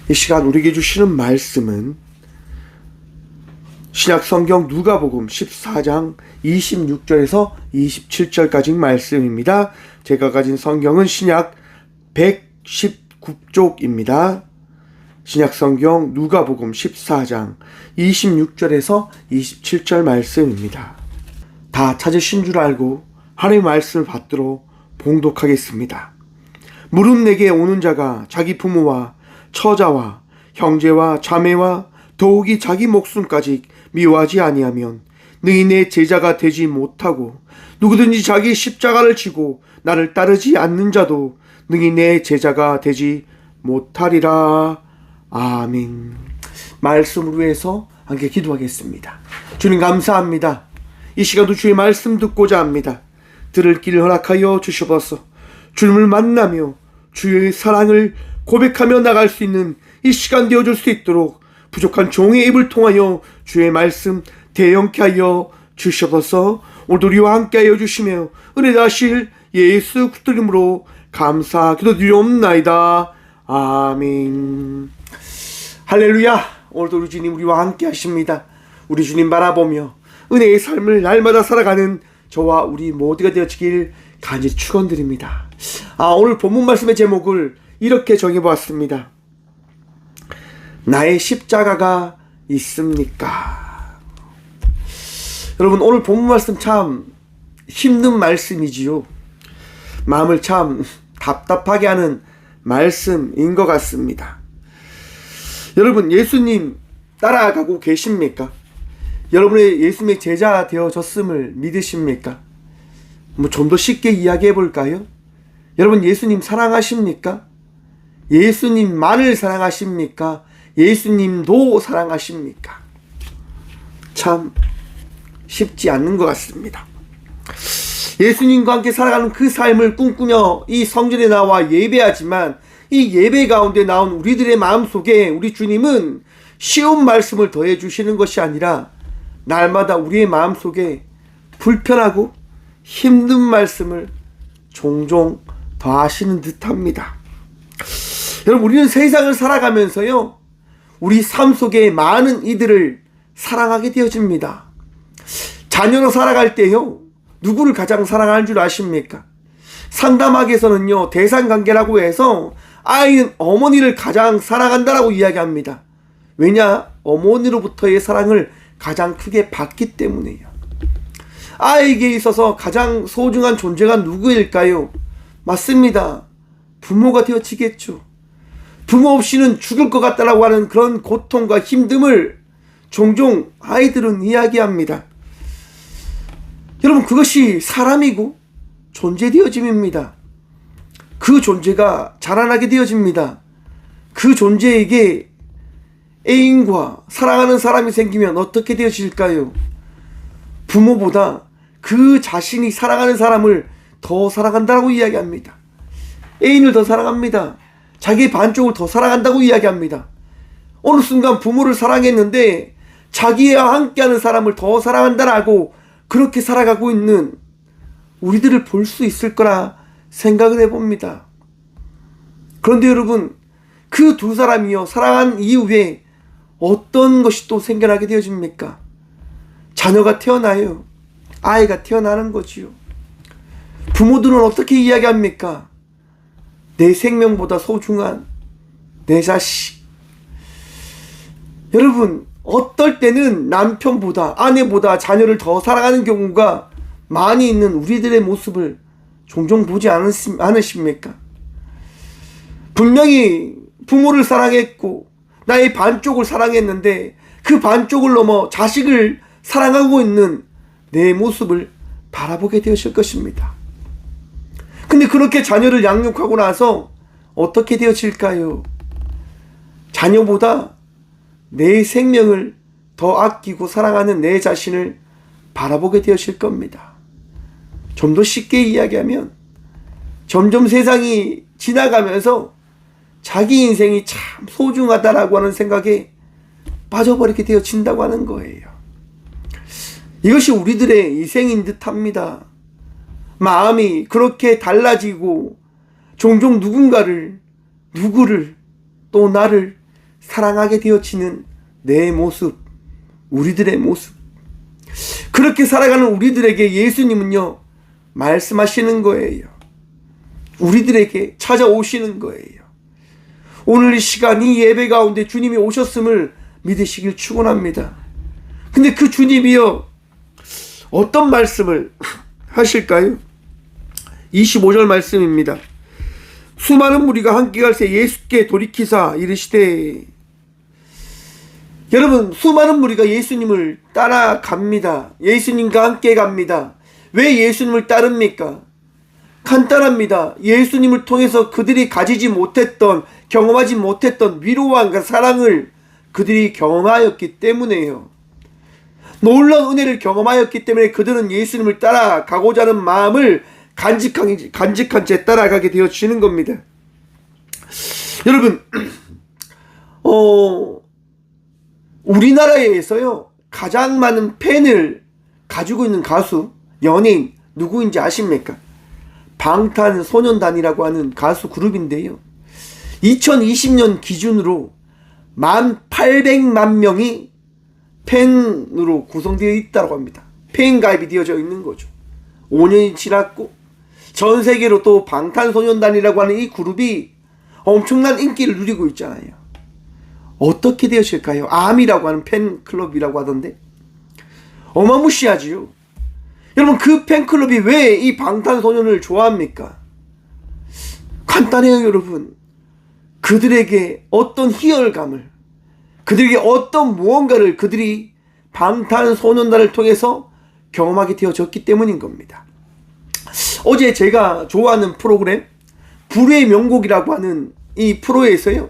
이 시간 우리에게 주시는 말씀은 신약성경 누가복음 14장 26절에서 27절까지 말씀입니다. 제가 가진 성경은 신약 119쪽입니다. 신약성경 누가복음 14장 26절에서 27절 말씀입니다. 다 찾으신 줄 알고 하나님의 말씀을 받도록 봉독하겠습니다. 무릇 내게 오는 자가 자기 부모와 처자와 형제와 자매와 더욱이 자기 목숨까지 미워하지 아니하면 너희 내 제자가 되지 못하고, 누구든지 자기 십자가를 지고 나를 따르지 않는 자도 너희 내 제자가 되지 못하리라. 아멘. 말씀을 위해서 함께 기도하겠습니다. 주님 감사합니다. 이 시간도 주의 말씀 듣고자 합니다. 들을 길을 허락하여 주시옵소서. 주님을 만나며 주의 사랑을 고백하며 나갈 수 있는 이 시간 되어줄 수 있도록 부족한 종의 입을 통하여 주의 말씀 대형케 하여 주시옵소서. 오늘도 우리와 함께 하여 주시며 은혜 다하실 예수 그리스도 이름으로 감사 기도드리옵나이다. 아멘. 할렐루야. 오늘도 우리 주님 우리와 함께 하십니다. 우리 주님 바라보며 은혜의 삶을 날마다 살아가는 저와 우리 모두가 되어지길 간절히 축원드립니다. 오늘 본문 말씀의 제목을 이렇게 정해보았습니다. 나의 십자가가 있습니까? 여러분, 오늘 본문 말씀 참 힘든 말씀이지요. 마음을 참 답답하게 하는 말씀인 것 같습니다. 여러분, 예수님 따라가고 계십니까? 여러분의 예수님의 제자 되어졌음을 믿으십니까? 좀 더 쉽게 이야기해 볼까요? 여러분, 예수님 사랑하십니까? 예수님만을 사랑하십니까? 예수님도 사랑하십니까? 참 쉽지 않는 것 같습니다. 예수님과 함께 살아가는 그 삶을 꿈꾸며 이 성전에 나와 예배하지만, 이 예배 가운데 나온 우리들의 마음속에 우리 주님은 쉬운 말씀을 더해 주시는 것이 아니라 날마다 우리의 마음속에 불편하고 힘든 말씀을 종종 더하시는 듯합니다. 여러분, 우리는 세상을 살아가면서요, 우리 삶 속에 많은 이들을 사랑하게 되어집니다. 자녀로 살아갈 때요, 누구를 가장 사랑하는 줄 아십니까? 상담학에서는요, 대상관계라고 해서 아이는 어머니를 가장 사랑한다라고 이야기합니다. 왜냐? 어머니로부터의 사랑을 가장 크게 받기 때문이에요. 아이에게 있어서 가장 소중한 존재가 누구일까요? 맞습니다. 부모가 되어지겠죠. 부모 없이는 죽을 것 같다라고 하는 그런 고통과 힘듦을 종종 아이들은 이야기합니다. 여러분, 그것이 사람이고 존재되어짐입니다. 그 존재가 자라나게 되어집니다. 그 존재에게 애인과 사랑하는 사람이 생기면 어떻게 되어질까요? 부모보다 그 자신이 사랑하는 사람을 더 사랑한다고 이야기합니다. 애인을 더 사랑합니다. 자기의 반쪽을 더 사랑한다고 이야기합니다. 어느 순간 부모를 사랑했는데 자기와 함께하는 사람을 더 사랑한다라고 그렇게 살아가고 있는 우리들을 볼 수 있을 거라 생각을 해봅니다. 그런데 여러분, 그 두 사람이요, 사랑한 이후에 어떤 것이 또 생겨나게 되어집니까? 자녀가 태어나요. 아이가 태어나는 거지요. 부모들은 어떻게 이야기합니까? 내 생명보다 소중한 내 자식. 여러분, 어떨 때는 남편보다 아내보다 자녀를 더 사랑하는 경우가 많이 있는 우리들의 모습을 종종 보지 않으십니까? 분명히 부모를 사랑했고 나의 반쪽을 사랑했는데 그 반쪽을 넘어 자식을 사랑하고 있는 내 모습을 바라보게 되었을 것입니다. 근데 그렇게 자녀를 양육하고 나서 어떻게 되어질까요? 자녀보다 내 생명을 더 아끼고 사랑하는 내 자신을 바라보게 되어질 겁니다. 좀 더 쉽게 이야기하면 점점 세상이 지나가면서 자기 인생이 참 소중하다라고 하는 생각에 빠져버리게 되어진다고 하는 거예요. 이것이 우리들의 인생인 듯합니다. 마음이 그렇게 달라지고 종종 누구를 또 나를 사랑하게 되어지는 내 모습, 우리들의 모습. 그렇게 살아가는 우리들에게 예수님은요, 말씀하시는 거예요. 우리들에게 찾아오시는 거예요. 오늘 이 시간, 이 예배 가운데 주님이 오셨음을 믿으시길 축원합니다. 근데 그 주님이요, 어떤 말씀을 하실까요? 25절 말씀입니다. 수많은 무리가 함께 갈새 예수께 돌이키사 이르시되. 여러분, 수많은 무리가 예수님을 따라갑니다. 예수님과 함께 갑니다. 왜 예수님을 따릅니까? 간단합니다. 예수님을 통해서 그들이 가지지 못했던, 경험하지 못했던 위로와 사랑을 그들이 경험하였기 때문에요. 놀라운 은혜를 경험하였기 때문에 그들은 예수님을 따라가고자 하는 마음을 간직한 채 따라가게 되어지는 겁니다. 여러분, 우리나라에서요, 가장 많은 팬을 가지고 있는 가수, 연예인 누구인지 아십니까? 방탄소년단이라고 하는 가수 그룹인데요, 2020년 기준으로 18,000,000 명이 팬으로 구성되어 있다고 합니다. 팬 가입이 되어져 있는 거죠. 5년이 지났고 전 세계로 또 방탄소년단이라고 하는 이 그룹이 엄청난 인기를 누리고 있잖아요. 어떻게 되었을까요? 아미라고 하는 팬클럽이라고 하던데 어마무시하지요. 여러분, 그 팬클럽이 왜 이 방탄소년을 좋아합니까? 간단해요. 여러분, 그들에게 어떤 희열감을, 그들에게 어떤 무언가를 그들이 방탄소년단을 통해서 경험하게 되어졌기 때문인 겁니다. 어제 제가 좋아하는 프로그램 불후의 명곡이라고 하는 이 프로에서요,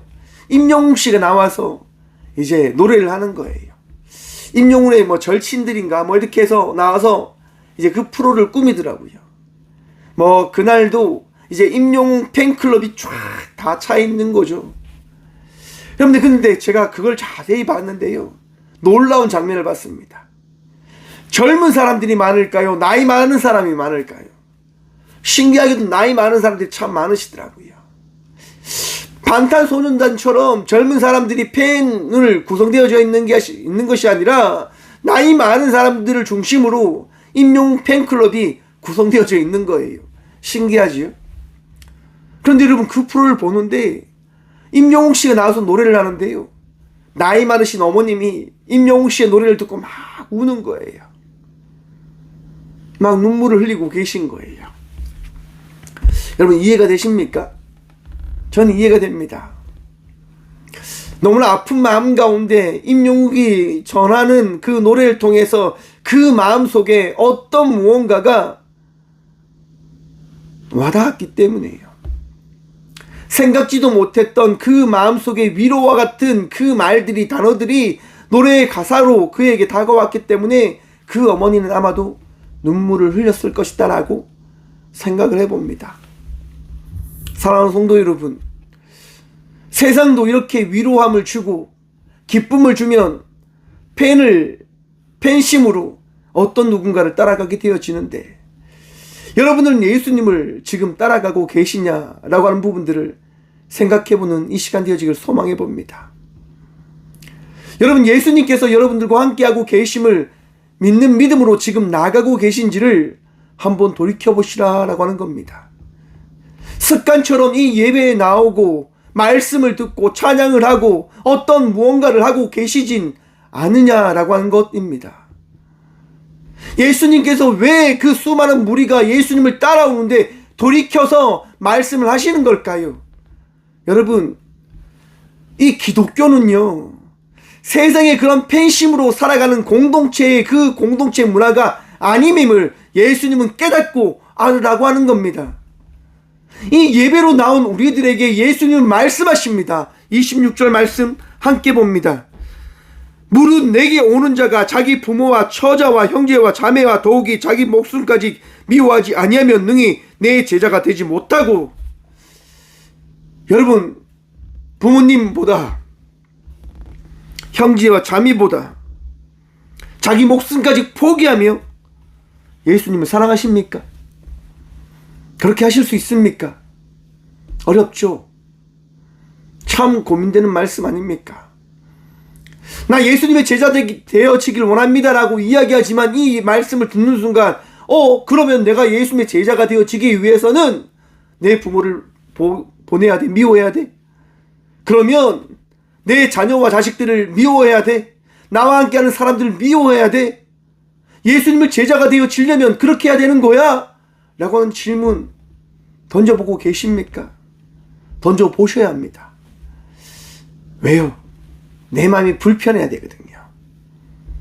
임영웅 씨가 나와서 이제 노래를 하는 거예요. 임영웅의 뭐 절친들인가 뭐 이렇게 해서 나와서 이제 그 프로를 꾸미더라고요. 뭐 그날도 이제 임영웅 팬클럽이 쫙 다 차 있는 거죠. 여러분들, 근데 제가 그걸 자세히 봤는데요, 놀라운 장면을 봤습니다. 젊은 사람들이 많을까요? 나이 많은 사람이 많을까요? 신기하게도 나이 많은 사람들이 참 많으시더라고요. 방탄소년단처럼 젊은 사람들이 팬을 구성되어져 있는 것이 아니라 나이 많은 사람들을 중심으로 임영웅 팬클럽이 구성되어져 있는 거예요. 신기하지요? 그런데 여러분, 그 프로를 보는데 임영웅 씨가 나와서 노래를 하는데요, 나이 많으신 어머님이 임영웅 씨의 노래를 듣고 막 우는 거예요. 막 눈물을 흘리고 계신 거예요. 여러분, 이해가 되십니까? 저는 이해가 됩니다. 너무나 아픈 마음 가운데 임영웅이 전하는 그 노래를 통해서 그 마음 속에 어떤 무언가가 와닿았기 때문이에요. 생각지도 못했던 그 마음속의 위로와 같은 그 말들이, 단어들이 노래의 가사로 그에게 다가왔기 때문에 그 어머니는 아마도 눈물을 흘렸을 것이다 라고 생각을 해봅니다. 사랑하는 성도 여러분, 세상도 이렇게 위로함을 주고 기쁨을 주면 팬심으로 어떤 누군가를 따라가게 되어지는데, 여러분은 예수님을 지금 따라가고 계시냐라고 하는 부분들을 생각해보는 이 시간 되어지길 소망해봅니다. 여러분, 예수님께서 여러분들과 함께하고 계심을 믿는 믿음으로 지금 나가고 계신지를 한번 돌이켜보시라라고 하는 겁니다. 습관처럼 이 예배에 나오고 말씀을 듣고 찬양을 하고 어떤 무언가를 하고 계시진 않느냐라고 하는 것입니다. 예수님께서 왜 그 수많은 무리가 예수님을 따라오는데 돌이켜서 말씀을 하시는 걸까요? 여러분, 이 기독교는요, 세상의 그런 팬심으로 살아가는 공동체의 그 공동체 문화가 아님임을 예수님은 깨닫고 알으라고 하는 겁니다. 이 예배로 나온 우리들에게 예수님은 말씀하십니다. 26절 말씀 함께 봅니다. 무릇 내게 오는 자가 자기 부모와 처자와 형제와 자매와 더욱이 자기 목숨까지 미워하지 아니하면 능히 내 제자가 되지 못하고. 여러분, 부모님보다, 형제와 자매보다 자기 목숨까지 포기하며 예수님을 사랑하십니까? 그렇게 하실 수 있습니까? 어렵죠. 참 고민되는 말씀 아닙니까? 나 예수님의 제자 되어지길 원합니다라고 이야기하지만 이 말씀을 듣는 순간 그러면 내가 예수님의 제자가 되어지기 위해서는 내 부모를 보내야 돼? 미워해야 돼? 그러면 내 자녀와 자식들을 미워해야 돼? 나와 함께하는 사람들을 미워해야 돼? 예수님을 제자가 되어지려면 그렇게 해야 되는 거야? 라고 하는 질문 던져보고 계십니까? 던져보셔야 합니다. 왜요? 내 마음이 불편해야 되거든요.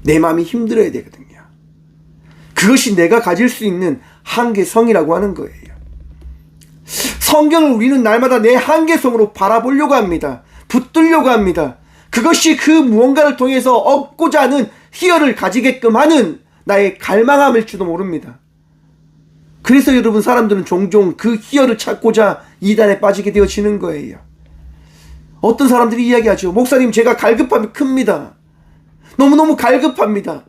내 마음이 힘들어야 되거든요. 그것이 내가 가질 수 있는 한계성이라고 하는 거예요. 성경을 우리는 날마다 내 한계성으로 바라보려고 합니다. 붙들려고 합니다. 그것이 그 무언가를 통해서 얻고자 하는 희열을 가지게끔 하는 나의 갈망함일지도 모릅니다. 그래서 여러분, 사람들은 종종 그 희열을 찾고자 이단에 빠지게 되어지는 거예요. 어떤 사람들이 이야기하죠. 목사님, 제가 갈급함이 큽니다. 너무너무 갈급합니다.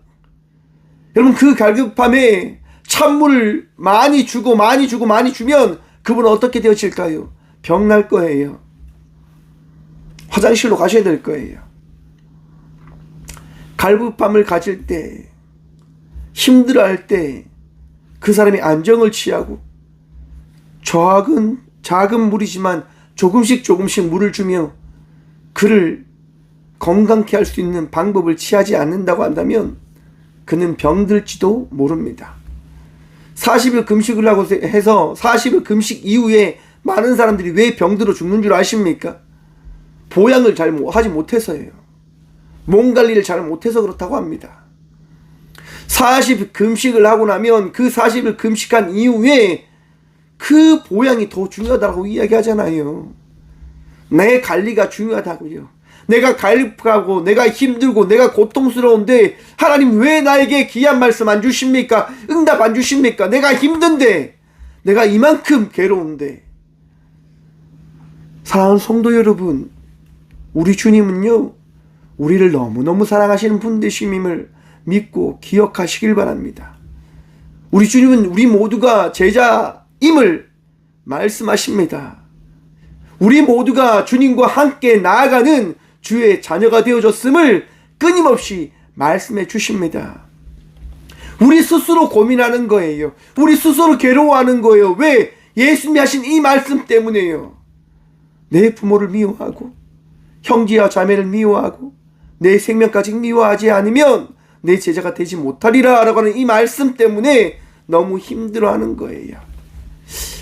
여러분, 그 갈급함에 찬물을 많이 주면 그분은 어떻게 되어질까요? 병날 거예요. 화장실로 가셔야 될 거예요. 갈급함을 가질 때, 힘들어할 때 그 사람이 안정을 취하고 작은 물이지만 조금씩 물을 주며 그를 건강케 할 수 있는 방법을 취하지 않는다고 한다면 그는 병들지도 모릅니다. 40일 금식을 하고 해서 40일 금식 이후에 많은 사람들이 왜 병들어 죽는 줄 아십니까? 보양을 잘 하지 못해서예요. 몸 관리를 잘 못해서 그렇다고 합니다. 40일 금식을 하고 나면 그 40일 금식한 이후에 그 보양이 더 중요하다고 이야기하잖아요. 내 관리가 중요하다고요. 내가 갈급하고 내가 힘들고 내가 고통스러운데 하나님 왜 나에게 귀한 말씀 안 주십니까? 응답 안 주십니까? 내가 힘든데, 내가 이만큼 괴로운데. 사랑하는 성도 여러분, 우리 주님은요, 우리를 너무너무 사랑하시는 분 되심임을 믿고 기억하시길 바랍니다. 우리 주님은 우리 모두가 제자임을 말씀하십니다. 우리 모두가 주님과 함께 나아가는 주의 자녀가 되어졌음을 끊임없이 말씀해 주십니다. 우리 스스로 고민하는 거예요. 우리 스스로 괴로워하는 거예요. 왜? 예수님이 하신 이 말씀 때문에요. 내 부모를 미워하고 형제와 자매를 미워하고 내 생명까지 미워하지 않으면 내 제자가 되지 못하리라 라고 하는 이 말씀 때문에 너무 힘들어하는 거예요.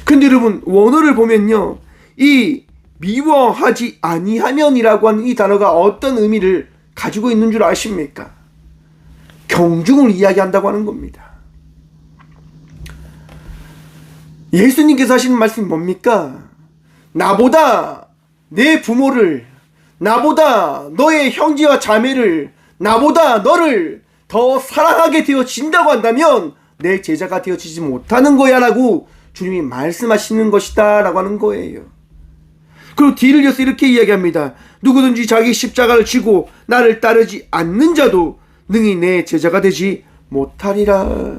근데 여러분, 원어를 보면요, 이 미워하지 아니하면이라고 하는 이 단어가 어떤 의미를 가지고 있는 줄 아십니까? 경중을 이야기한다고 하는 겁니다. 예수님께서 하시는 말씀이 뭡니까? 나보다 내 부모를, 나보다 너의 형제와 자매를, 나보다 너를 더 사랑하게 되어진다고 한다면 내 제자가 되어지지 못하는 거야 라고 주님이 말씀하시는 것이다 라고 하는 거예요. 그리고 뒤를 이어서 이렇게 이야기합니다. 누구든지 자기 십자가를 지고 나를 따르지 않는 자도 능히 내 제자가 되지 못하리라.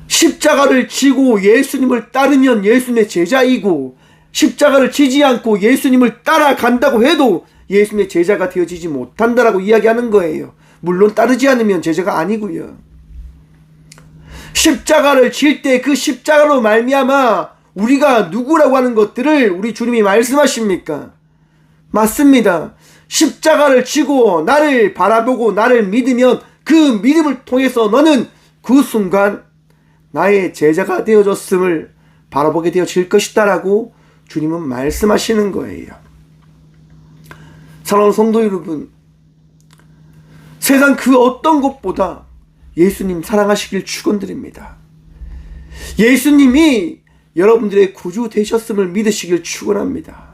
십자가를 지고 예수님을 따르면 예수님의 제자이고, 십자가를 지지 않고 예수님을 따라간다고 해도 예수님의 제자가 되어지지 못한다라고 이야기하는 거예요. 물론 따르지 않으면 제자가 아니고요. 십자가를 질 때 그 십자가로 말미암아 우리가 누구라고 하는 것들을 우리 주님이 말씀하십니까? 맞습니다. 십자가를 지고 나를 바라보고 나를 믿으면 그 믿음을 통해서 너는 그 순간 나의 제자가 되어졌음을 바라보게 되어질 것이다 라고 주님은 말씀하시는 거예요. 사랑하는 성도 여러분, 세상 그 어떤 것보다 예수님 사랑하시길 축원드립니다. 예수님이 여러분들의 구주 되셨음을 믿으시길 축원합니다.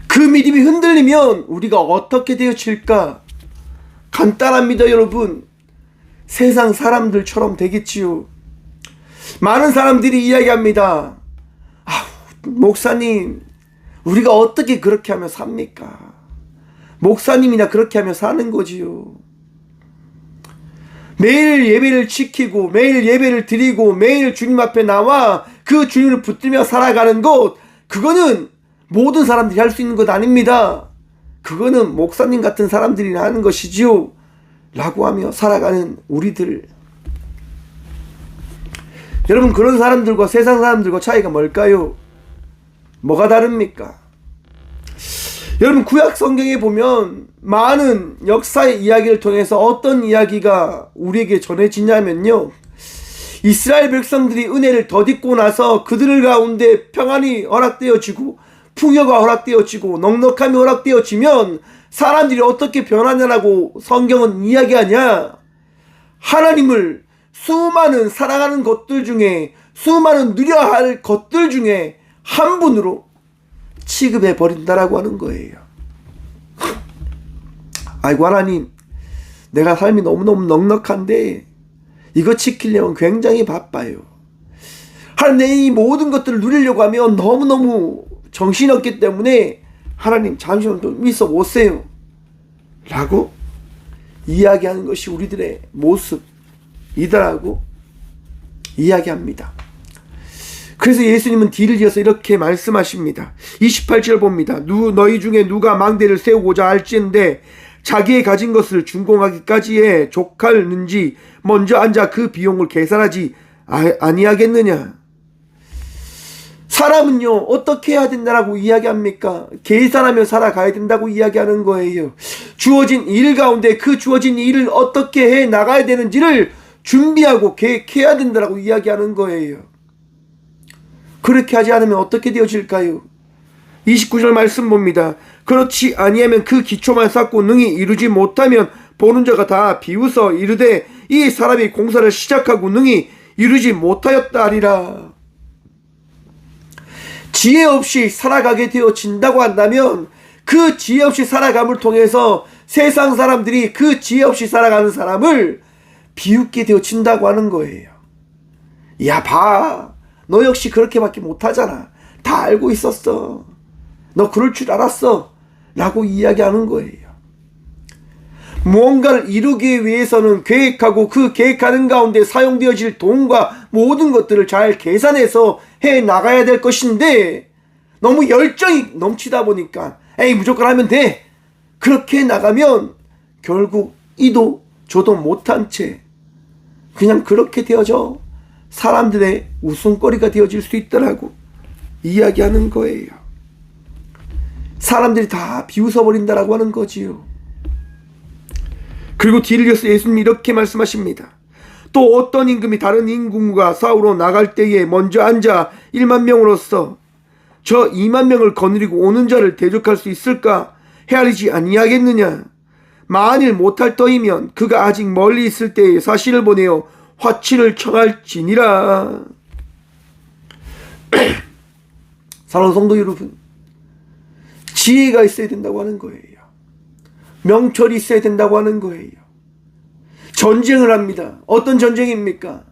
그 믿음이 흔들리면 우리가 어떻게 되어질까? 간단합니다, 여러분. 세상 사람들처럼 되겠지요. 많은 사람들이 이야기합니다. 목사님, 우리가 어떻게 그렇게 하며 삽니까? 목사님이나 그렇게 하며 사는 거지요. 매일 예배를 지키고 매일 예배를 드리고 매일 주님 앞에 나와 그 주님을 붙들며 살아가는 것, 그거는 모든 사람들이 할 수 있는 것 아닙니다. 그거는 목사님 같은 사람들이 하는 것이지요. 라고 하며 살아가는 우리들. 여러분, 그런 사람들과 세상 사람들과 차이가 뭘까요? 뭐가 다릅니까? 여러분, 구약 성경에 보면 많은 역사의 이야기를 통해서 어떤 이야기가 우리에게 전해지냐면요, 이스라엘 백성들이 은혜를 덧입고 나서 그들 가운데 평안이 허락되어지고 풍요가 허락되어지고 넉넉함이 허락되어지면 사람들이 어떻게 변하냐라고 성경은 이야기하냐. 하나님을 수많은 사랑하는 것들 중에, 수많은 누려야 할 것들 중에 한 분으로 취급해 버린다라고 하는 거예요. 아이고, 하나님, 내가 삶이 너무너무 넉넉한데 이거 지키려면 굉장히 바빠요. 하나님, 이 모든 것들을 누리려고 하면 너무너무 정신없기 때문에 하나님 잠시만 좀 있어 보세요 라고 이야기하는 것이 우리들의 모습이더라고 이야기합니다. 그래서 예수님은 뒤를 이어서 이렇게 말씀하십니다. 28절 봅니다. 너희 중에 누가 망대를 세우고자 할지인데 자기의 가진 것을 준공하기까지에 족하는지 먼저 앉아 그 비용을 계산하지 아니하겠느냐. 사람은요, 어떻게 해야 된다라고 이야기합니까? 계산하며 살아가야 된다고 이야기하는 거예요. 주어진 일 가운데 그 주어진 일을 어떻게 해 나가야 되는지를 준비하고 계획해야 된다라고 이야기하는 거예요. 그렇게 하지 않으면 어떻게 되어질까요? 29절 말씀 봅니다. 그렇지 아니하면 그 기초만 쌓고 능히 이루지 못하면 보는 자가 다 비웃어 이르되 이 사람이 공사를 시작하고 능히 이루지 못하였다 하리라. 지혜 없이 살아가게 되어진다고 한다면 그 지혜 없이 살아감을 통해서 세상 사람들이 그 지혜 없이 살아가는 사람을 비웃게 되어진다고 하는 거예요. 야, 봐, 너 역시 그렇게밖에 못하잖아. 다 알고 있었어. 너 그럴 줄 알았어 라고 이야기하는 거예요. 무언가를 이루기 위해서는 계획하고 그 계획하는 가운데 사용되어질 돈과 모든 것들을 잘 계산해서 해 나가야 될 것인데 너무 열정이 넘치다 보니까 에이 무조건 하면 돼 그렇게 나가면 결국 이도 저도 못한 채 그냥 그렇게 되어져 사람들의 웃음거리가 되어질 수 있더라고 이야기하는 거예요. 사람들이 다 비웃어버린다라고 하는 거지요. 그리고 뒤를 이어서 예수님이 이렇게 말씀하십니다. 또 어떤 임금이 다른 임금과 싸우러 나갈 때에 먼저 앉아 1만 명으로서 저 2만 명을 거느리고 오는 자를 대적할 수 있을까 헤아리지 아니하겠느냐. 만일 못할 터이면 그가 아직 멀리 있을 때에 사신을 보내어 화친을 청할지니라. 사랑하는 성도 여러분, 지혜가 있어야 된다고 하는 거예요. 명철이 있어야 된다고 하는 거예요. 전쟁을 합니다. 어떤 전쟁입니까?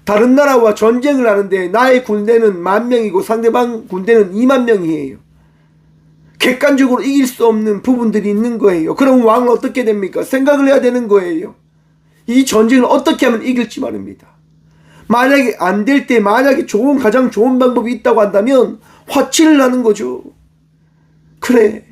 다른 나라와 전쟁을 하는데 나의 군대는 10,000명이고 상대방 군대는 20,000명이에요. 객관적으로 이길 수 없는 부분들이 있는 거예요. 그럼 왕은 어떻게 됩니까? 생각을 해야 되는 거예요. 이 전쟁을 어떻게 하면 이길지 말입니다. 만약에 안 될 때 만약에 가장 좋은 방법이 있다고 한다면 화친을 하는 거죠. 그래,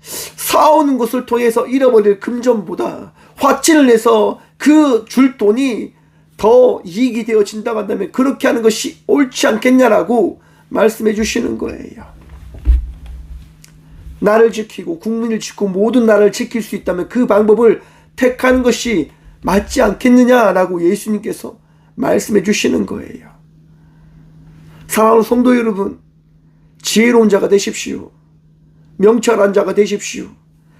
싸우는 것을 통해서 잃어버릴 금전보다 화친을 내서 그 줄 돈이 더 이익이 되어진다고 한다면 그렇게 하는 것이 옳지 않겠냐라고 말씀해 주시는 거예요. 나를 지키고 국민을 지키고 모든 나라를 지킬 수 있다면 그 방법을 택하는 것이 맞지 않겠느냐라고 예수님께서 말씀해 주시는 거예요. 사랑하는 성도 여러분, 지혜로운 자가 되십시오. 명철한 자가 되십시오.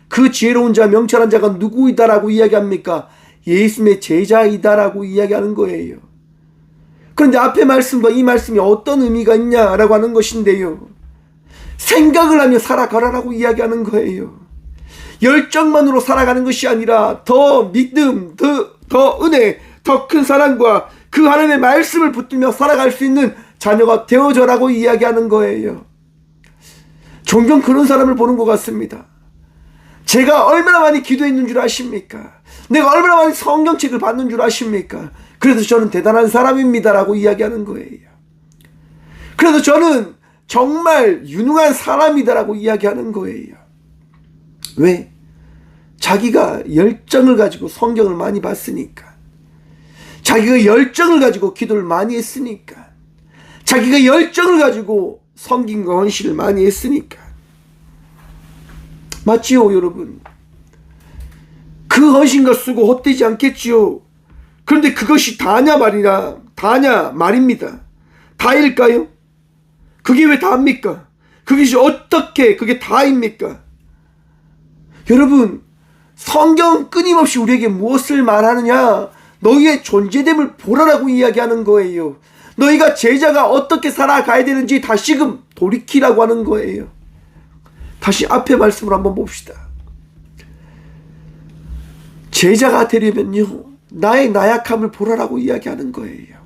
그 지혜로운 자, 명철한 자가 누구이다라고 이야기합니까? 예수님의 제자이다라고 이야기하는 거예요. 그런데 앞에 말씀과 이 말씀이 어떤 의미가 있냐라고 하는 것인데요, 생각을 하며 살아가라라고 이야기하는 거예요. 열정만으로 살아가는 것이 아니라 더 믿음, 더 은혜, 더 큰 사랑과 그 하나님의 말씀을 붙들며 살아갈 수 있는 자녀가 되어져라고 이야기하는 거예요. 종종 그런 사람을 보는 것 같습니다. 제가 얼마나 많이 기도했는 줄 아십니까? 내가 얼마나 많이 성경책을 받는 줄 아십니까? 그래서 저는 대단한 사람입니다라고 이야기하는 거예요. 그래서 저는 정말 유능한 사람이다라고 이야기하는 거예요. 왜? 자기가 열정을 가지고 성경을 많이 봤으니까. 자기가 열정을 가지고 기도를 많이 했으니까. 자기가 열정을 가지고 섬김과 헌신을 많이 했으니까. 맞지요, 여러분? 그 헌신과 수고 헛되지 않겠지요. 그런데 그것이 다냐 말입니다. 다일까요? 그게 왜 다입니까? 그것이 어떻게 그게 다입니까? 여러분, 성경은 끊임없이 우리에게 무엇을 말하느냐? 너희의 존재됨을 보라라고 이야기하는 거예요. 너희가 제자가 어떻게 살아가야 되는지 다시금 돌이키라고 하는 거예요. 다시 앞에 말씀을 한번 봅시다. 제자가 되려면요, 나의 나약함을 보라라고 이야기하는 거예요.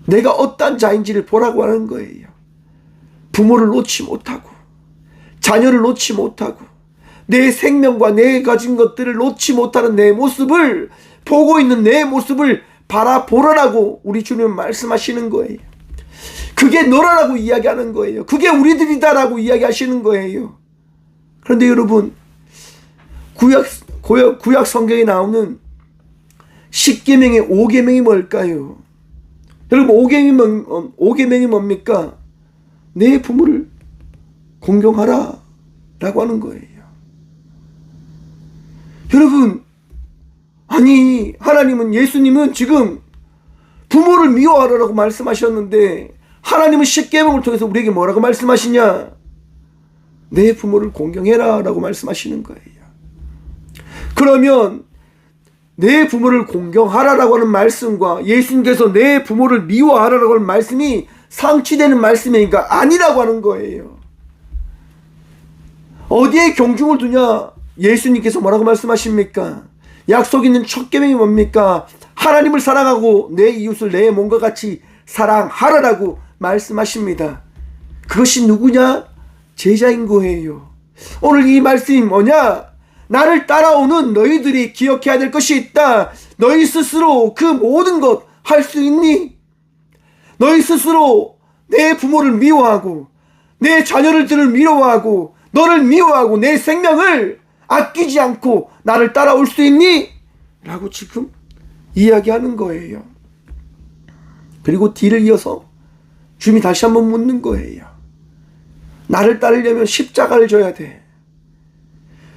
내가 어떤 자인지를 보라고 하는 거예요. 부모를 놓지 못하고, 자녀를 놓지 못하고, 내 생명과 내 가진 것들을 놓지 못하는 내 모습을, 보고 있는 내 모습을 바라보라라고 우리 주님은 말씀하시는 거예요. 그게 너라라고 이야기하는 거예요. 그게 우리들이다라고 이야기하시는 거예요. 그런데 여러분, 구약 성경에 나오는 10계명의 5계명이 뭘까요? 여러분, 5계명이 뭡니까? 내 부모를 공경하라 라고 하는 거예요. 여러분, 아니, 하나님은, 예수님은 지금 부모를 미워하라고 말씀하셨는데, 하나님은 10계명을 통해서 우리에게 뭐라고 말씀하시냐? 내 부모를 공경해라 라고 말씀하시는 거예요. 그러면 내 부모를 공경하라라고 하는 말씀과 예수님께서 내 부모를 미워하라라고 하는 말씀이 상치되는 말씀이니까 아니라고 하는 거예요. 어디에 경중을 두냐? 예수님께서 뭐라고 말씀하십니까? 약속 있는 첫 계명이 뭡니까? 하나님을 사랑하고 내 이웃을 내 몸과 같이 사랑하라라고 말씀하십니다. 그것이 누구냐? 제자인 거예요. 오늘 이 말씀이 뭐냐? 나를 따라오는 너희들이 기억해야 될 것이 있다. 너희 스스로 그 모든 것 할 수 있니? 너희 스스로 내 부모를 미워하고 내 자녀들을 미워하고 너를 미워하고 내 생명을 아끼지 않고 나를 따라올 수 있니? 라고 지금 이야기하는 거예요. 그리고 뒤를 이어서 주님이 다시 한번 묻는 거예요. 나를 따르려면 십자가를 져야 돼.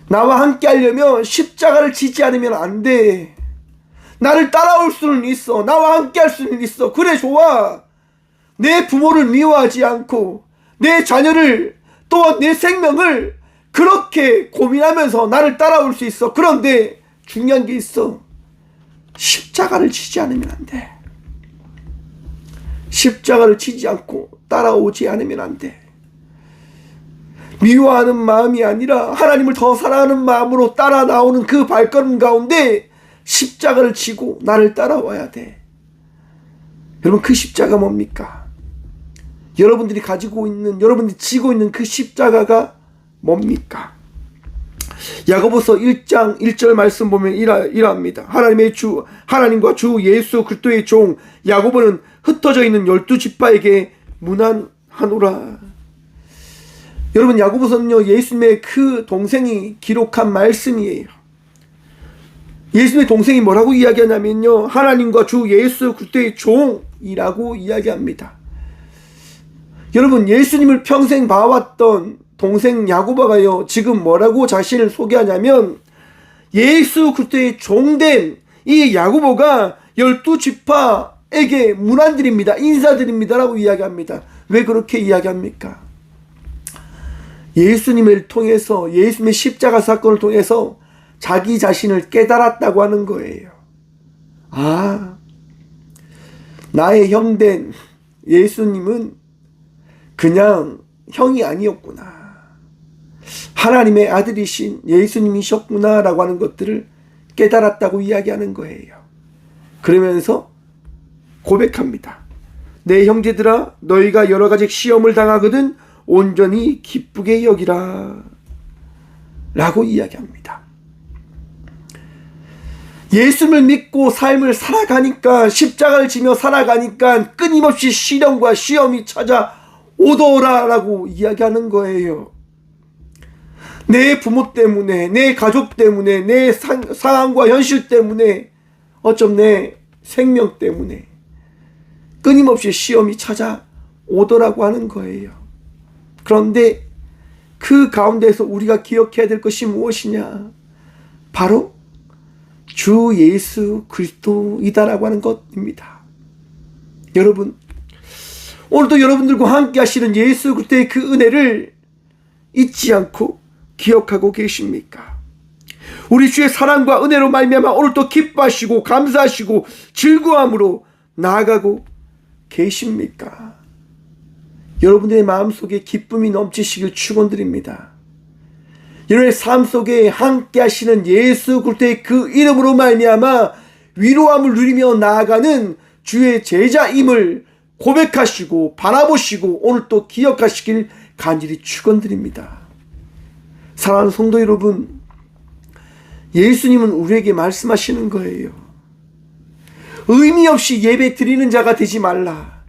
나와 함께 하려면 십자가를 지지 않으면 안 돼. 나를 따라올 수는 있어. 나와 함께 할 수는 있어. 그래, 좋아. 내 부모를 미워하지 않고 내 자녀를 또한 내 생명을 그렇게 고민하면서 나를 따라올 수 있어. 그런데 중요한 게 있어. 십자가를 지지 않으면 안 돼. 십자가를 지지 않고 따라오지 않으면 안 돼. 미워하는 마음이 아니라 하나님을 더 사랑하는 마음으로 따라 나오는 그 발걸음 가운데 십자가를 지고 나를 따라와야 돼. 여러분, 그 십자가 뭡니까? 여러분들이 가지고 있는, 여러분들이 지고 있는 그 십자가가 뭡니까? 야고보서 1장 1절 말씀 보면 이러합니다. 하나님과 주 예수 그리스도의 종 야고보는 흩어져 있는 12지파에게 문안하노라. 여러분, 야고보서는요, 예수님의 그 동생이 기록한 말씀이에요. 예수님의 동생이 뭐라고 이야기하냐면요, 하나님과 주 예수 그리스도의 종이라고 이야기합니다. 여러분, 예수님을 평생 봐왔던 동생 야고보가요, 지금 뭐라고 자신을 소개하냐면 예수 그리스도의 종된 이 야고보가 12지파에게 문안드립니다. 인사드립니다라고 이야기합니다. 왜 그렇게 이야기합니까? 예수님을 통해서, 예수님의 십자가 사건을 통해서 자기 자신을 깨달았다고 하는 거예요. 아, 나의 형된 예수님은 그냥 형이 아니었구나. 하나님의 아들이신 예수님이셨구나 라고 하는 것들을 깨달았다고 이야기하는 거예요. 그러면서 고백합니다. 내 형제들아, 너희가 여러 가지 시험을 당하거든 온전히 기쁘게 여기라 라고 이야기합니다. 예수를 믿고 삶을 살아가니까, 십자가를 지며 살아가니까 끊임없이 시련과 시험이 찾아오는 오더라라고 이야기하는 거예요. 내 부모 때문에, 내 가족 때문에, 내 상황과 현실 때문에, 어쩜 내 생명 때문에 끊임없이 시험이 찾아오더라고 하는 거예요. 그런데 그 가운데서 우리가 기억해야 될 것이 무엇이냐? 바로 주 예수 그리스도이다라고 하는 것입니다. 여러분, 오늘도 여러분들과 함께 하시는 예수 그리스도의 그 은혜를 잊지 않고 기억하고 계십니까? 우리 주의 사랑과 은혜로 말미암아 오늘도 기뻐하시고 감사하시고 즐거움으로 나아가고 계십니까? 여러분들의 마음속에 기쁨이 넘치시길 축원드립니다. 여러분의 삶 속에 함께 하시는 예수 그리스도의 그 이름으로 말미암아 위로함을 누리며 나아가는 주의 제자임을 고백하시고 바라보시고 오늘 또 기억하시길 간절히 축원드립니다. 사랑하는 성도 여러분, 예수님은 우리에게 말씀하시는 거예요. 의미 없이 예배 드리는 자가 되지 말라.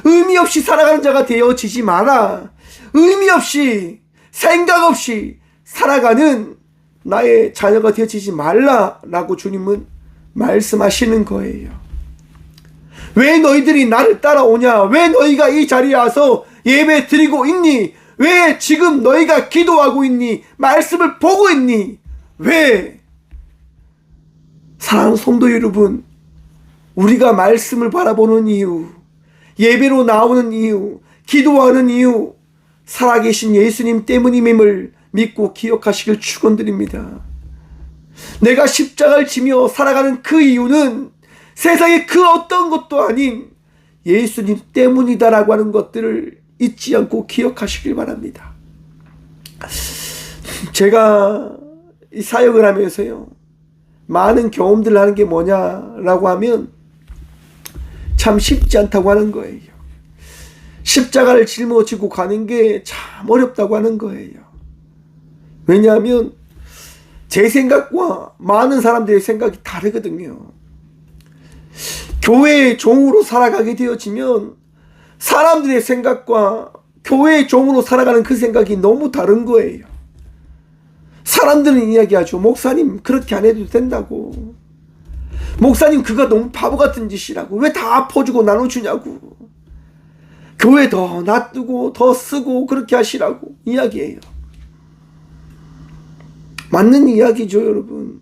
의미 없이 살아가는 자가 되어지지 마라. 의미 없이 생각 없이 살아가는 나의 자녀가 되어지지 말라라고 주님은 말씀하시는 거예요. 왜 너희들이 나를 따라오냐? 왜 너희가 이 자리에 와서 예배 드리고 있니? 왜 지금 너희가 기도하고 있니? 말씀을 보고 있니? 왜? 사랑하는 성도 여러분, 우리가 말씀을 바라보는 이유, 예배로 나오는 이유, 기도하는 이유, 살아계신 예수님 때문임을 믿고 기억하시길 축원드립니다. 내가 십자가를 지며 살아가는 그 이유는 세상의 그 어떤 것도 아닌 예수님 때문이다라고 하는 것들을 잊지 않고 기억하시길 바랍니다. 제가 이 사역을 하면서요, 많은 경험들을 하는 게 뭐냐라고 하면 참 쉽지 않다고 하는 거예요. 십자가를 짊어지고 가는 게 참 어렵다고 하는 거예요. 왜냐하면 제 생각과 많은 사람들의 생각이 다르거든요. 교회의 종으로 살아가게 되어지면 사람들의 생각과 교회의 종으로 살아가는 그 생각이 너무 다른 거예요. 사람들은 이야기하죠. 목사님 그렇게 안 해도 된다고. 목사님 그거 너무 바보 같은 짓이라고. 왜 다 퍼주고 나눠주냐고. 교회 더 놔두고 더 쓰고 그렇게 하시라고 이야기해요. 맞는 이야기죠, 여러분.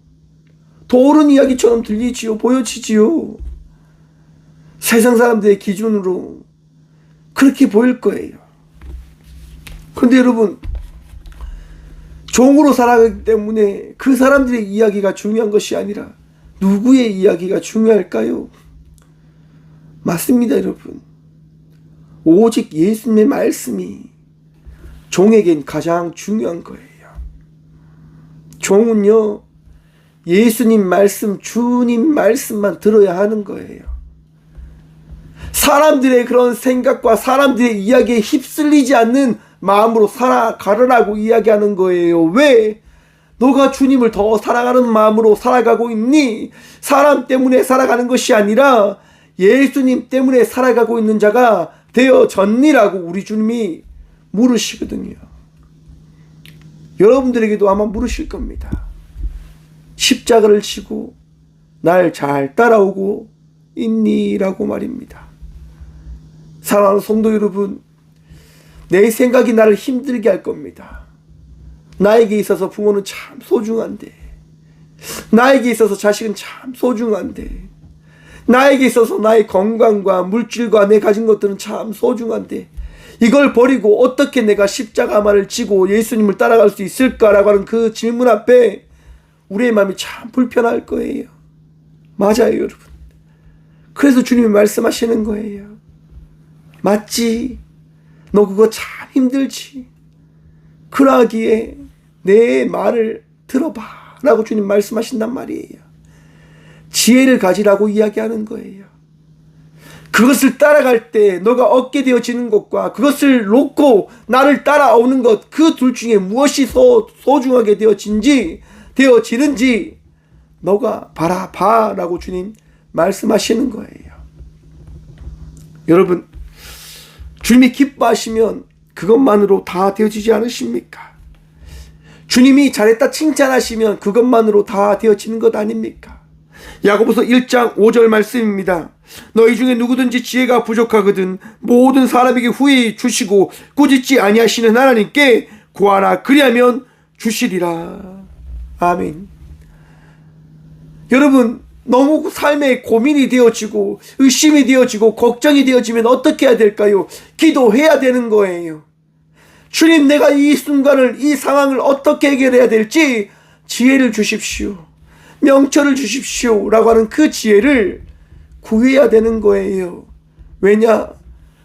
도른 이야기처럼 들리지요, 보여지지요. 세상 사람들의 기준으로 그렇게 보일 거예요. 그런데 여러분, 종으로 살아가기 때문에 그 사람들의 이야기가 중요한 것이 아니라 누구의 이야기가 중요할까요? 맞습니다, 여러분. 오직 예수님의 말씀이 종에겐 가장 중요한 거예요. 종은요, 예수님 말씀, 주님 말씀만 들어야 하는 거예요. 사람들의 그런 생각과 사람들의 이야기에 휩쓸리지 않는 마음으로 살아가라고 이야기하는 거예요. 왜? 너가 주님을 더 사랑하는 마음으로 살아가고 있니? 사람 때문에 살아가는 것이 아니라 예수님 때문에 살아가고 있는 자가 되어졌니라고 우리 주님이 물으시거든요. 여러분들에게도 아마 물으실 겁니다. 십자가를 지고 날 잘 따라오고 있니? 라고 말입니다. 사랑하는 성도 여러분, 내 생각이 나를 힘들게 할 겁니다. 나에게 있어서 부모는 참 소중한데, 나에게 있어서 자식은 참 소중한데, 나에게 있어서 나의 건강과 물질과 내 가진 것들은 참 소중한데, 이걸 버리고 어떻게 내가 십자가만을 지고 예수님을 따라갈 수 있을까라고 하는 그 질문 앞에 우리의 마음이 참 불편할 거예요. 맞아요, 여러분. 그래서 주님이 말씀하시는 거예요. 맞지? 너 그거 참 힘들지? 그러하기에 내 말을 들어봐 라고 주님 말씀하신단 말이에요. 지혜를 가지라고 이야기하는 거예요. 그것을 따라갈 때 너가 얻게 되어지는 것과 그것을 놓고 나를 따라오는 것, 그 둘 중에 무엇이 소중하게 되어지는지 너가 바라봐 라고 주님 말씀하시는 거예요. 여러분, 주님이 기뻐하시면 그것만으로 다 되어지지 않으십니까? 주님이 잘했다 칭찬하시면 그것만으로 다 되어지는 것 아닙니까? 야고보서 1장 5절 말씀입니다. 너희 중에 누구든지 지혜가 부족하거든 모든 사람에게 후히 주시고 꾸짖지 아니하시는 하나님께 구하라 그리하면 주시리라. 아멘. 여러분, 너무 삶에 고민이 되어지고 의심이 되어지고 걱정이 되어지면 어떻게 해야 될까요? 기도해야 되는 거예요. 주님, 내가 이 순간을, 이 상황을 어떻게 해결해야 될지 지혜를 주십시오. 명철을 주십시오. 라고 하는 그 지혜를 구해야 되는 거예요. 왜냐?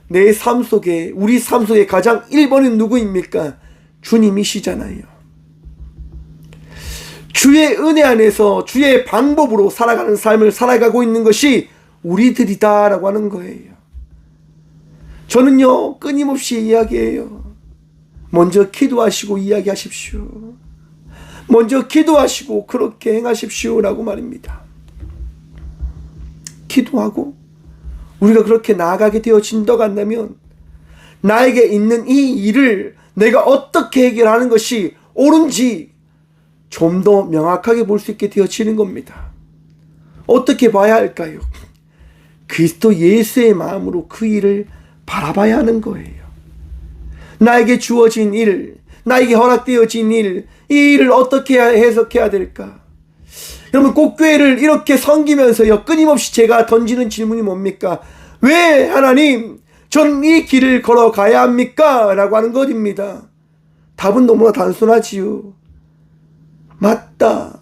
내 삶 속에, 우리 삶 속에 가장 1번은 누구입니까? 주님이시잖아요. 주의 은혜 안에서 주의 방법으로 살아가는 삶을 살아가고 있는 것이 우리들이다라고 하는 거예요. 저는요, 끊임없이 이야기해요. 먼저 기도하시고 이야기하십시오. 먼저 기도하시고 그렇게 행하십시오 라고 말입니다. 기도하고 우리가 그렇게 나아가게 되어진다고 한다면 나에게 있는 이 일을 내가 어떻게 해결하는 것이 옳은지 좀 더 명확하게 볼 수 있게 되어지는 겁니다. 어떻게 봐야 할까요? 그리스도 예수의 마음으로 그 일을 바라봐야 하는 거예요. 나에게 주어진 일, 나에게 허락되어진 일, 이 일을 어떻게 해석해야 될까? 여러분, 꽃교회를 이렇게 섬기면서요, 끊임없이 제가 던지는 질문이 뭡니까? 왜 하나님, 저는 이 길을 걸어가야 합니까? 라고 하는 것입니다. 답은 너무나 단순하지요. 맞다.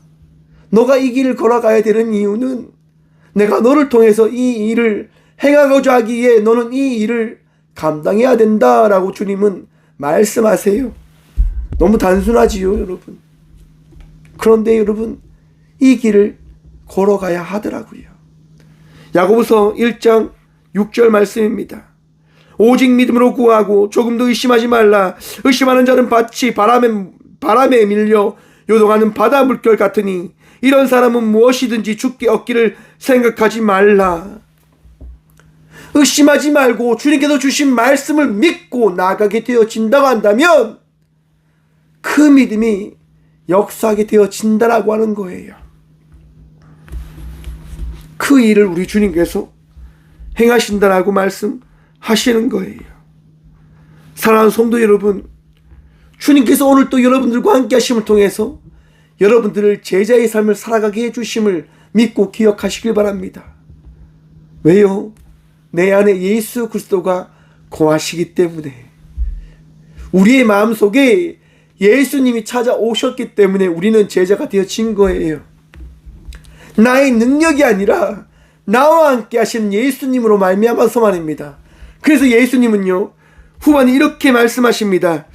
너가 이 길을 걸어가야 되는 이유는 내가 너를 통해서 이 일을 행하고자 하기에 너는 이 일을 감당해야 된다라고 주님은 말씀하세요. 너무 단순하지요, 여러분. 그런데 여러분, 이 길을 걸어가야 하더라고요. 야고보서 1장 6절 말씀입니다. 오직 믿음으로 구하고 조금도 의심하지 말라. 의심하는 자는 밭이 바람에 밀려 요동하는 바다 물결 같으니 이런 사람은 무엇이든지 주께 얻기를 생각하지 말라. 의심하지 말고 주님께서 주신 말씀을 믿고 나아가게 되어진다고 한다면 그 믿음이 역사하게 되어진다라고 하는 거예요. 그 일을 우리 주님께서 행하신다라고 말씀하시는 거예요. 사랑하는 성도 여러분, 주님께서 오늘 또 여러분들과 함께 하심을 통해서 여러분들을 제자의 삶을 살아가게 해주심을 믿고 기억하시길 바랍니다. 왜요? 내 안에 예수 그리스도가 거하시기 때문에, 우리의 마음속에 예수님이 찾아오셨기 때문에 우리는 제자가 되어진 거예요. 나의 능력이 아니라 나와 함께 하신 예수님으로 말미암아서만입니다. 그래서 예수님은요, 후반에 이렇게 말씀하십니다.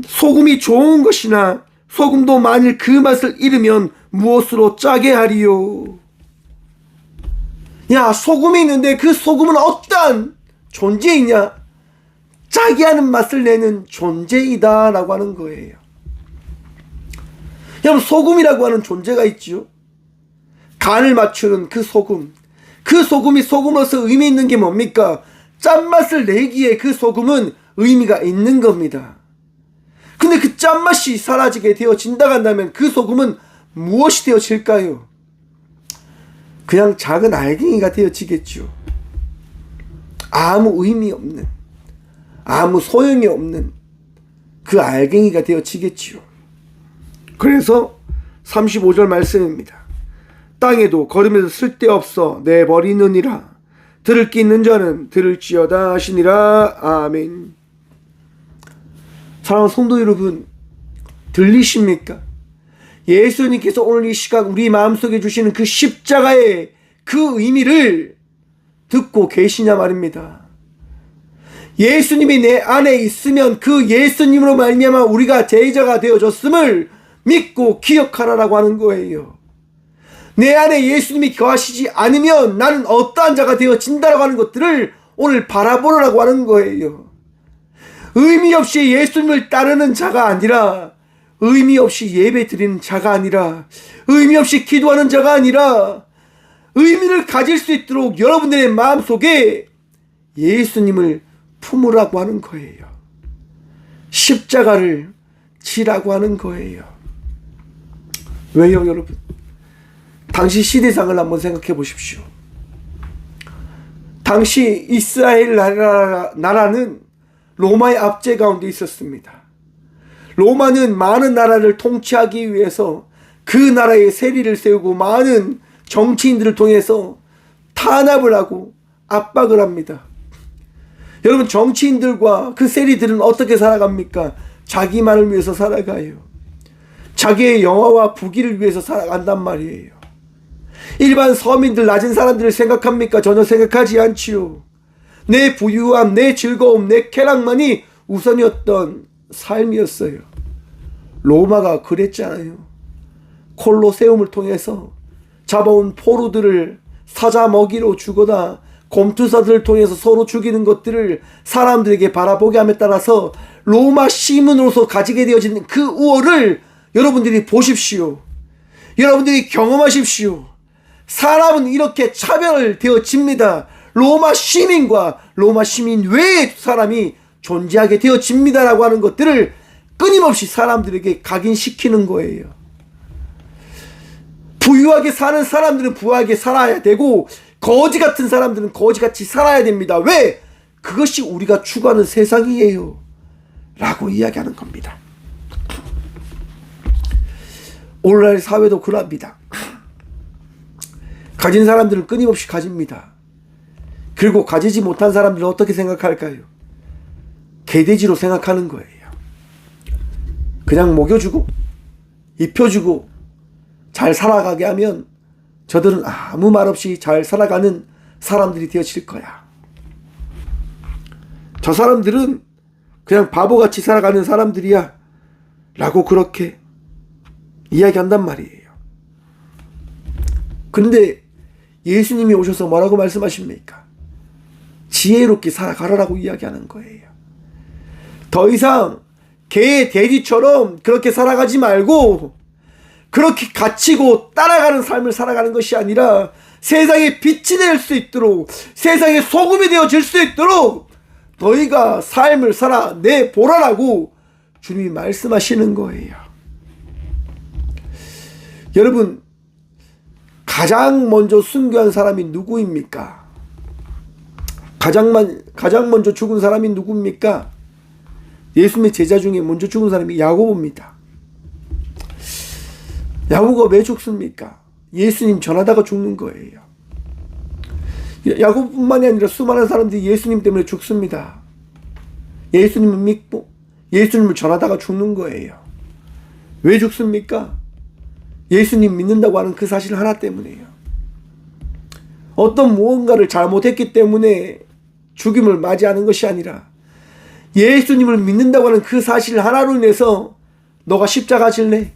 소금이 좋은 것이나 소금도 만일 그 맛을 잃으면 무엇으로 짜게 하리요? 야, 소금이 있는데 그 소금은 어떠한 존재이냐? 짜게 하는 맛을 내는 존재이다 라고 하는 거예요. 여러분, 소금이라고 하는 존재가 있죠. 간을 맞추는 그 소금. 그 소금이 소금으로서 의미 있는 게 뭡니까? 짠맛을 내기에 그 소금은 의미가 있는 겁니다. 근데 그 짠맛이 사라지게 되어진다고 한다면 그 소금은 무엇이 되어질까요? 그냥 작은 알갱이가 되어지겠죠. 아무 의미 없는, 아무 소용이 없는 그 알갱이가 되어지겠지요. 그래서 35절 말씀입니다. 땅에도 걸음에도 쓸데없어 내버리느니라. 들을 기 있는 자는 들을지어다 하시니라. 아멘. 사랑하는 성도 여러분, 들리십니까? 예수님께서 오늘 이 시각 우리 마음속에 주시는 그 십자가의 그 의미를 듣고 계시냐 말입니다. 예수님이 내 안에 있으면 그 예수님으로 말미암아 우리가 제자가 되어졌음을 믿고 기억하라라고 하는 거예요. 내 안에 예수님이 거하시지 않으면 나는 어떠한 자가 되어진다라고 하는 것들을 오늘 바라보라고 하는 거예요. 의미 없이 예수님을 따르는 자가 아니라, 의미 없이 예배 드리는 자가 아니라, 의미 없이 기도하는 자가 아니라, 의미를 가질 수 있도록 여러분들의 마음속에 예수님을 품으라고 하는 거예요. 십자가를 지라고 하는 거예요. 왜요, 여러분? 당시 시대상을 한번 생각해 보십시오. 당시 이스라엘 나라는 로마의 압제 가운데 있었습니다. 로마는 많은 나라를 통치하기 위해서 그 나라에 세리를 세우고 많은 정치인들을 통해서 탄압을 하고 압박을 합니다. 여러분, 정치인들과 그 세리들은 어떻게 살아갑니까? 자기만을 위해서 살아가요. 자기의 영화와 부귀를 위해서 살아간단 말이에요. 일반 서민들, 낮은 사람들을 생각합니까? 전혀 생각하지 않지요. 내 부유함, 내 즐거움, 내 쾌락만이 우선이었던 삶이었어요. 로마가 그랬잖아요. 콜로세움을 통해서 잡아온 포로들을 사자 먹이로 주거나 곰투사들을 통해서 서로 죽이는 것들을 사람들에게 바라보게 함에 따라서 로마 시민으로서 가지게 되어진 그 우월을 여러분들이 보십시오. 여러분들이 경험하십시오. 사람은 이렇게 차별되어집니다. 로마 시민과 로마 시민 외의 사람이 존재하게 되어집니다라고 하는 것들을 끊임없이 사람들에게 각인시키는 거예요. 부유하게 사는 사람들은 부유하게 살아야 되고 거지 같은 사람들은 거지같이 살아야 됩니다. 왜? 그것이 우리가 추구하는 세상이에요 라고 이야기하는 겁니다. 오늘날 사회도 그럽니다. 가진 사람들은 끊임없이 가집니다. 그리고 가지지 못한 사람들은 어떻게 생각할까요? 개돼지로 생각하는 거예요. 그냥 먹여주고 입혀주고 잘 살아가게 하면 저들은 아무 말 없이 잘 살아가는 사람들이 되어질 거야. 저 사람들은 그냥 바보같이 살아가는 사람들이야 라고 그렇게 이야기한단 말이에요. 근데 예수님이 오셔서 뭐라고 말씀하십니까? 지혜롭게 살아가라라고 이야기하는 거예요. 더 이상 개, 돼지처럼 그렇게 살아가지 말고 그렇게 갇히고 따라가는 삶을 살아가는 것이 아니라 세상에 빛이 될 수 있도록, 세상에 소금이 되어질 수 있도록 너희가 삶을 살아내보라라고 주님이 말씀하시는 거예요. 여러분, 가장 먼저 순교한 사람이 누구입니까? 가장 먼저 죽은 사람이 누굽니까? 예수님의 제자 중에 먼저 죽은 사람이 야고보입니다. 야고보가 왜 죽습니까? 예수님 전하다가 죽는 거예요. 야고보뿐만이 아니라 수많은 사람들이 예수님 때문에 죽습니다. 예수님을 믿고 예수님을 전하다가 죽는 거예요. 왜 죽습니까? 예수님 믿는다고 하는 그 사실 하나 때문에요. 어떤 무언가를 잘못했기 때문에 죽임을 맞이하는 것이 아니라 예수님을 믿는다고 하는 그 사실 하나로 인해서 너가 십자가 질래?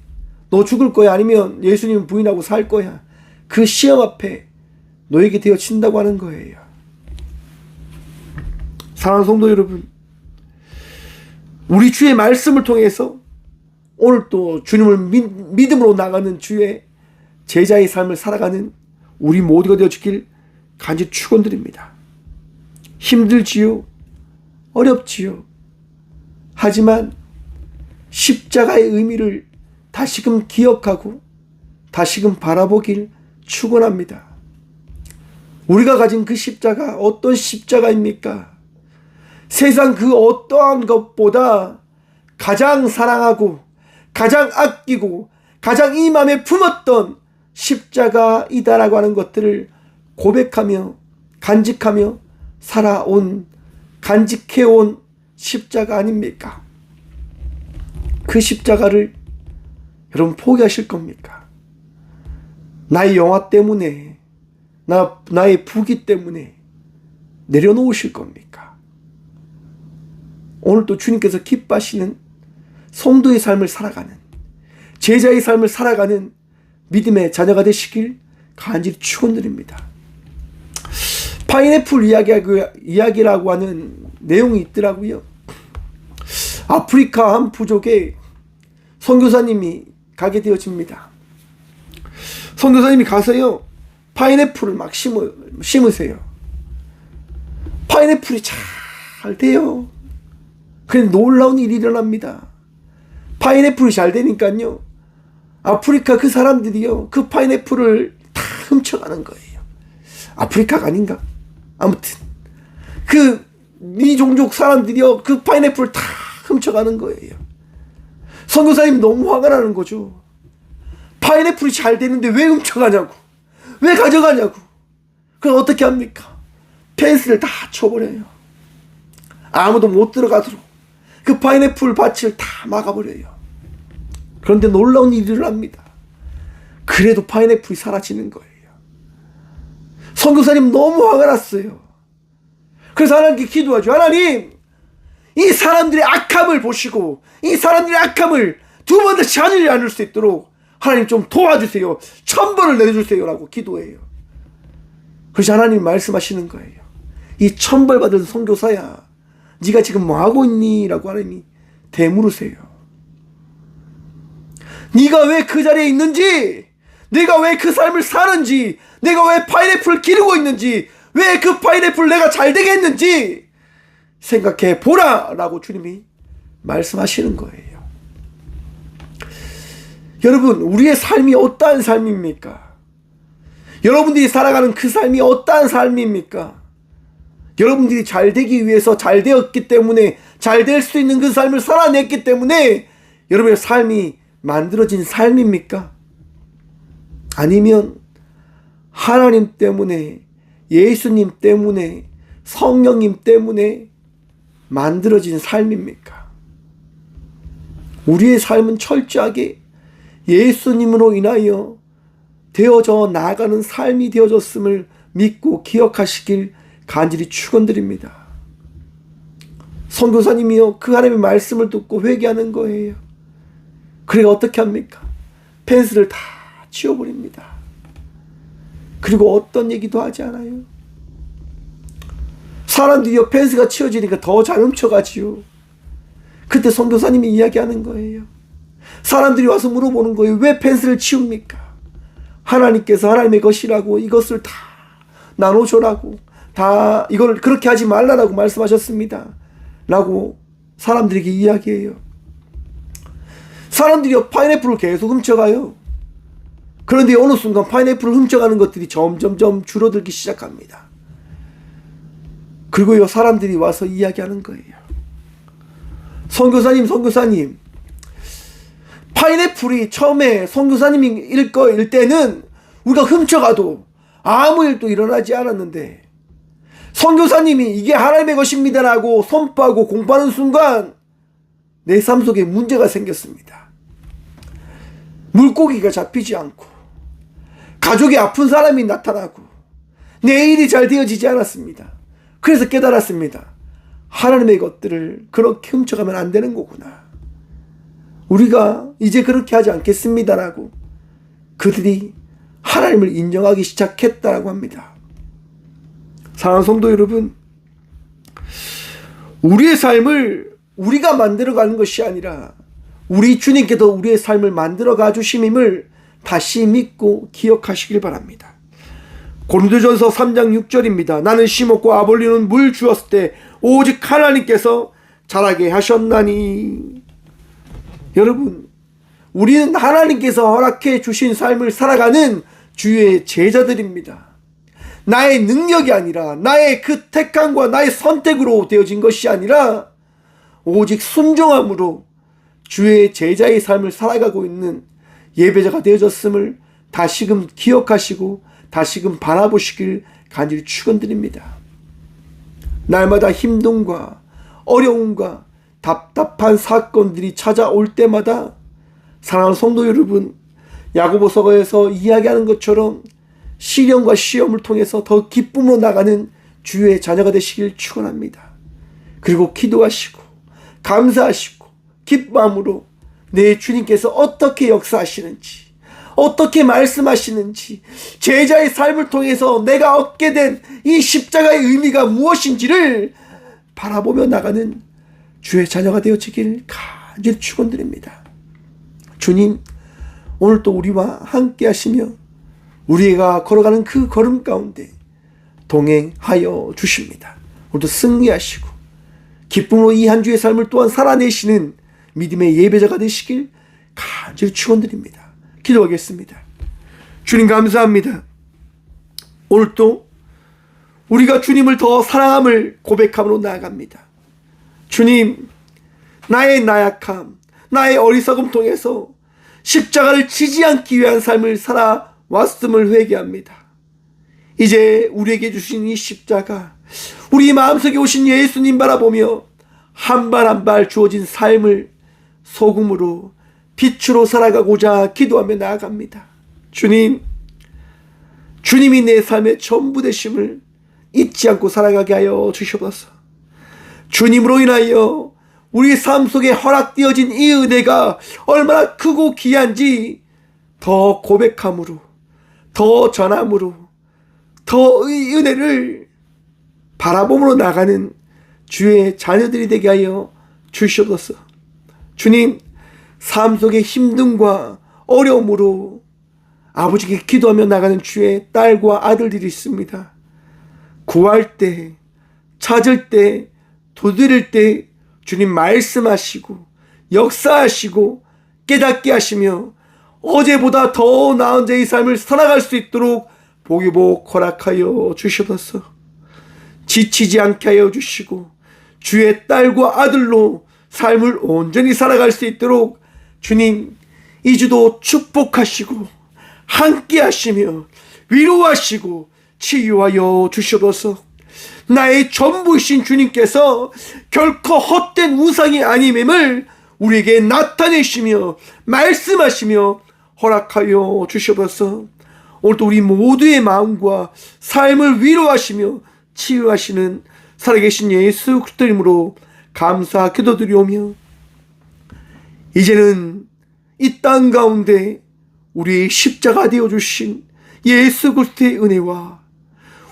너 죽을 거야? 아니면 예수님 부인하고 살 거야? 그 시험 앞에 너에게 되어진다고 하는 거예요. 사랑하는 성도 여러분, 우리 주의 말씀을 통해서 오늘 또 주님을 믿음으로 나가는 주의 제자의 삶을 살아가는 우리 모두가 되어주길 간절히 축원드립니다. 힘들지요? 어렵지요? 하지만 십자가의 의미를 다시금 기억하고 다시금 바라보길 축원합니다. 우리가 가진 그 십자가 어떤 십자가입니까? 세상 그 어떠한 것보다 가장 사랑하고 가장 아끼고 가장 이 마음에 품었던 십자가이다라고 하는 것들을 고백하며 간직하며 간직해온 십자가 아닙니까? 그 십자가를 여러분 포기하실 겁니까? 나의 영화 때문에 나의 부귀 때문에 내려놓으실 겁니까? 오늘 또 주님께서 기뻐하시는 성도의 삶을 살아가는 제자의 삶을 살아가는 믿음의 자녀가 되시길 간절히 축원드립니다. 파인애플 이야기라고 하는 내용이 있더라고요. 아프리카 한 부족에 선교사님이 가게 되어집니다. 선교사님이 가서요 파인애플을 막 심으세요. 파인애플이 잘 돼요. 그런데 놀라운 일이 일어납니다. 파인애플이 잘 되니까요, 아프리카 그 사람들이요, 그 파인애플을 다 훔쳐가는 거예요. 아프리카가 아닌가? 아무튼 그 미종족 사람들이요, 그 파인애플을 다 훔쳐가는 거예요. 선교사님 너무 화가 나는 거죠. 파인애플이 잘 되는데 왜 훔쳐가냐고, 왜 가져가냐고. 그럼 어떻게 합니까? 펜스를 다 쳐버려요. 아무도 못 들어가도록 그 파인애플 밭을 다 막아버려요. 그런데 놀라운 일이 일어납니다. 그래도 파인애플이 사라지는 거예요. 선교사님 너무 화가 났어요. 그래서 하나님께 기도하죠. 하나님, 이 사람들의 악함을 보시고 이 사람들의 악함을 두 번 다시 하지 않을 수 있도록 하나님 좀 도와주세요. 천벌을 내려주세요 라고 기도해요. 그래서 하나님 말씀하시는 거예요. 이 천벌받은 선교사야, 네가 지금 뭐하고 있니? 라고 하나님이 되물으세요. 네가 왜 그 자리에 있는지, 내가 왜 그 삶을 사는지, 내가 왜 파인애플을 기르고 있는지, 왜 그 파인애플 내가 잘 되게 했는지 생각해 보라 라고 주님이 말씀하시는 거예요. 여러분, 우리의 삶이 어떠한 삶입니까? 여러분들이 살아가는 그 삶이 어떠한 삶입니까? 여러분들이 잘 되기 위해서 잘 되었기 때문에, 잘 될 수 있는 그 삶을 살아냈기 때문에 여러분의 삶이 만들어진 삶입니까? 아니면 하나님 때문에, 예수님 때문에, 성령님 때문에 만들어진 삶입니까? 우리의 삶은 철저하게 예수님으로 인하여 되어져 나아가는 삶이 되어졌음을 믿고 기억하시길 간절히 축원드립니다. 선교사님이요, 그 하나님의 말씀을 듣고 회개하는 거예요. 그래 어떻게 합니까? 펜스를 다 치워버립니다. 그리고 어떤 얘기도 하지 않아요. 사람들이요, 펜스가 치워지니까 더 잘 훔쳐가지요. 그때 선교사님이 이야기하는 거예요. 사람들이 와서 물어보는 거예요. 왜 펜스를 치웁니까? 하나님께서 하나님의 것이라고 이것을 다 나눠줘라고, 다 이걸 그렇게 하지 말라라고 말씀하셨습니다 라고 사람들에게 이야기해요. 사람들이 파인애플을 계속 훔쳐가요. 그런데 어느 순간 파인애플을 훔쳐가는 것들이 점점점 줄어들기 시작합니다. 그리고요, 사람들이 와서 이야기하는 거예요. 선교사님, 파인애플이 처음에 선교사님이 일 때는 우리가 훔쳐가도 아무 일도 일어나지 않았는데, 선교사님이 이게 하나님의 것입니다라고 선포하고 공부하는 순간 내 삶 속에 문제가 생겼습니다. 물고기가 잡히지 않고, 가족이 아픈 사람이 나타나고, 내 일이 잘 되어지지 않았습니다. 그래서 깨달았습니다. 하나님의 것들을 그렇게 훔쳐가면 안 되는 거구나. 우리가 이제 그렇게 하지 않겠습니다라고 그들이 하나님을 인정하기 시작했다라고 합니다. 사랑하는 성도 여러분, 우리의 삶을 우리가 만들어가는 것이 아니라 우리 주님께서 우리의 삶을 만들어가 주심임을 다시 믿고 기억하시길 바랍니다. 고린도전서 3장 6절입니다. 나는 심었고 아볼로는 물 주었을 때 오직 하나님께서 자라게 하셨나니. 여러분, 우리는 하나님께서 허락해 주신 삶을 살아가는 주의 제자들입니다. 나의 능력이 아니라, 나의 그 택함과 나의 선택으로 되어진 것이 아니라 오직 순종함으로 주의 제자의 삶을 살아가고 있는 예배자가 되어졌음을 다시금 기억하시고 다시금 바라보시길 간절히 축원드립니다. 날마다 힘듦과 어려움과 답답한 사건들이 찾아올 때마다 사랑하는 성도 여러분, 야고보서에서 이야기하는 것처럼 시련과 시험을 통해서 더 기쁨으로 나가는 주의 자녀가 되시길 축원합니다. 그리고 기도하시고 감사하시고 기쁨으로 내 주님께서 어떻게 역사하시는지, 어떻게 말씀하시는지, 제자의 삶을 통해서 내가 얻게 된 이 십자가의 의미가 무엇인지를 바라보며 나가는 주의 자녀가 되어지길 간절히 축원드립니다. 주님, 오늘 또 우리와 함께 하시며 우리가 걸어가는 그 걸음 가운데 동행하여 주십니다. 오늘도 승리하시고 기쁨으로 이 한 주의 삶을 또한 살아내시는 믿음의 예배자가 되시길 간절히 축원드립니다. 기도하겠습니다. 주님 감사합니다. 오늘도 우리가 주님을 더 사랑함을 고백함으로 나아갑니다. 주님, 나의 나약함, 나의 어리석음 통해서 십자가를 지지 않기 위한 삶을 살아왔음을 회개합니다. 이제 우리에게 주신 이 십자가, 우리 마음속에 오신 예수님 바라보며 한 발 한 발 주어진 삶을 소금으로 빛으로 살아가고자 기도하며 나아갑니다. 주님, 주님이 내 삶의 전부 되심을 잊지 않고 살아가게 하여 주시옵소서. 주님으로 인하여 우리 삶 속에 허락되어진 이 은혜가 얼마나 크고 귀한지 더 고백함으로, 더 전함으로, 더 이 은혜를 바라봄으로 나가는 주의 자녀들이 되게 하여 주시옵소서. 주님, 삶 속의 힘듦과 어려움으로 아버지께 기도하며 나가는 주의 딸과 아들들이 있습니다. 구할 때, 찾을 때, 두드릴 때 주님 말씀하시고 역사하시고 깨닫게 하시며 어제보다 더 나은 자의 삶을 살아갈 수 있도록 보기복 허락하여 주시옵소서. 지치지 않게 하여 주시고 주의 딸과 아들로 삶을 온전히 살아갈 수 있도록 주님 이 주도 축복하시고 함께 하시며 위로하시고 치유하여 주시옵소서. 나의 전부이신 주님께서 결코 헛된 우상이 아님임을 우리에게 나타내시며 말씀하시며 허락하여 주시옵소서. 오늘도 우리 모두의 마음과 삶을 위로하시며 치유하시는 살아계신 예수 그리스도 이름으로 감사 기도드리오며 이제는 이 땅 가운데 우리의 십자가 되어주신 예수 그리스도의 은혜와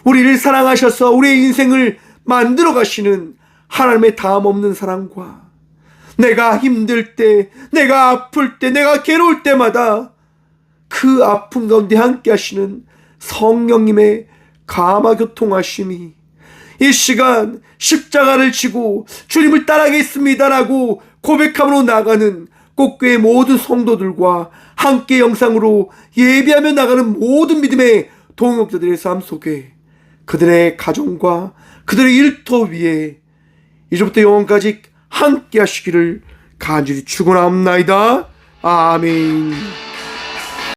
우리를 사랑하셔서 우리의 인생을 만들어 가시는 하나님의 다함없는 사랑과 내가 힘들 때, 내가 아플 때, 내가 괴로울 때마다 그 아픔 가운데 함께 하시는 성령님의 감화 교통하심이 이 시간 십자가를 지고 주님을 따라가겠습니다라고 고백함으로 나가는 꽃교회 모든 성도들과 함께 영상으로 예배하며 나가는 모든 믿음의 동역자들의 삶 속에 그들의 가정과 그들의 일터 위에 이제부터 영원까지 함께 하시기를 간절히 축원합니다. 아멘.